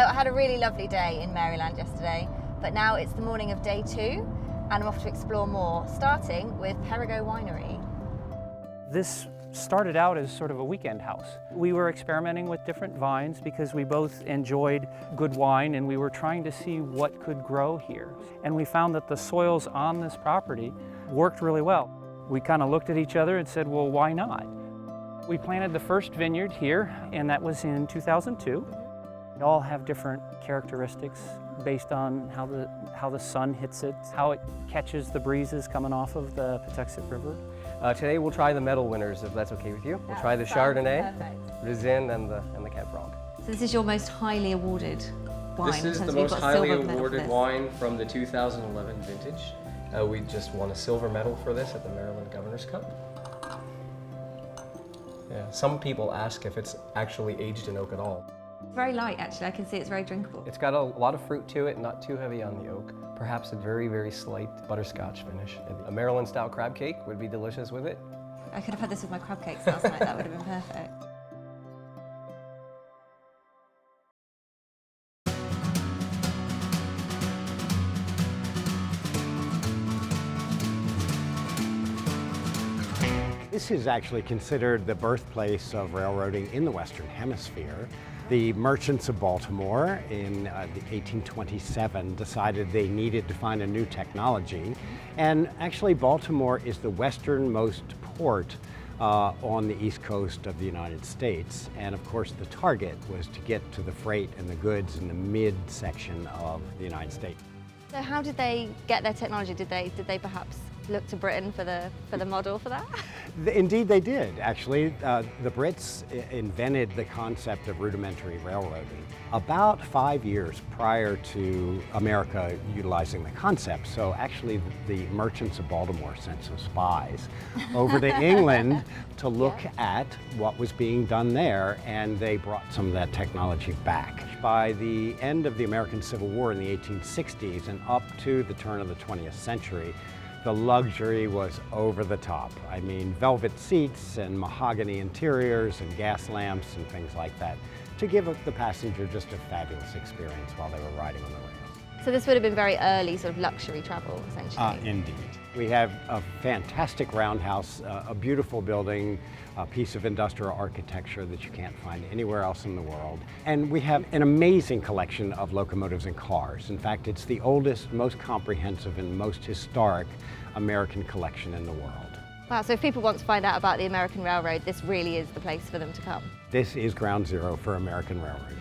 So I had a really lovely day in Maryland yesterday, but now it's the morning of day 2 and I'm off to explore more, starting with Perrigo Winery. This started out as sort of a weekend house. We were experimenting with different vines because we both enjoyed good wine and we were trying to see what could grow here. And we found that the soils on this property worked really well. We kind of looked at each other and said, well, why not? We planted the first vineyard here, and that was in 2002. They all have different characteristics based on how the sun hits it, how it catches the breezes coming off of the Patuxent River. Today we'll try the medal winners, if that's okay with you. We'll try the Chardonnay, Raisin, and the Cab Franc. So this is your most highly awarded wine? This is the most highly awarded wine from the 2011 vintage. We just won a silver medal for this at the Maryland Governor's Cup. Yeah, some people ask if it's actually aged in oak at all. Very light, actually. I can see it's very drinkable. It's got a lot of fruit to it, not too heavy on the oak. Perhaps a very, very slight butterscotch finish. A Maryland-style crab cake would be delicious with it. I could have had this with my crab cakes last night. That would have been perfect. This is actually considered the birthplace of railroading in the Western Hemisphere. The merchants of Baltimore in 1827 decided they needed to find a new technology. And actually Baltimore is the westernmost port on the east coast of the United States. And of course the target was to get to the freight and the goods in the midsection of the United States. So how did they get their technology? Did they perhaps look to Britain for the model for that? Indeed they did, actually. The Brits invented the concept of rudimentary railroading about 5 years prior to America utilizing the concept. So actually the merchants of Baltimore sent some spies over to England to look at what was being done there, and they brought some of that technology back. By the end of the American Civil War in the 1860s and up to the turn of the 20th century, the luxury was over the top. I mean, velvet seats and mahogany interiors and gas lamps and things like that to give the passenger just a fabulous experience while they were riding on the rails. So this would have been very early sort of luxury travel, essentially. Indeed. We have a fantastic roundhouse, a beautiful building, a piece of industrial architecture that you can't find anywhere else in the world. And we have an amazing collection of locomotives and cars. In fact, it's the oldest, most comprehensive, and most historic American collection in the world. Wow, so if people want to find out about the American Railroad, this really is the place for them to come. This is ground zero for American Railroad.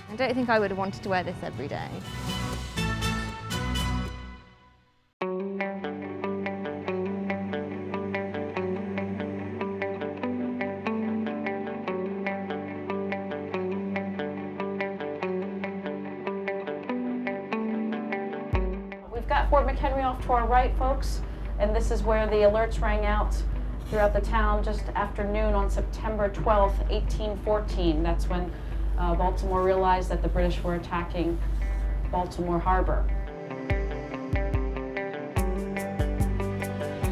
I don't think I would have wanted to wear this every day. We've got Fort McHenry off to our right, folks, and this is where the alerts rang out throughout the town just after noon on September 12th, 1814. That's when Baltimore realized that the British were attacking Baltimore Harbor.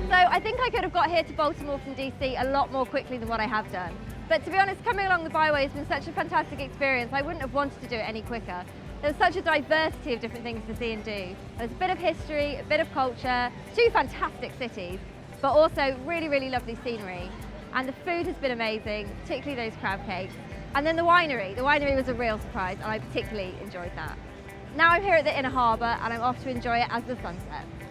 So I think I could have got here to Baltimore from DC a lot more quickly than what I have done. But to be honest, coming along the byway has been such a fantastic experience. I wouldn't have wanted to do it any quicker. There's such a diversity of different things to see and do. There's a bit of history, a bit of culture, 2 fantastic cities, but also really, really lovely scenery. And the food has been amazing, particularly those crab cakes. And then the winery. The winery was a real surprise, and I particularly enjoyed that. Now I'm here at the Inner Harbour, and I'm off to enjoy it as the sun sets.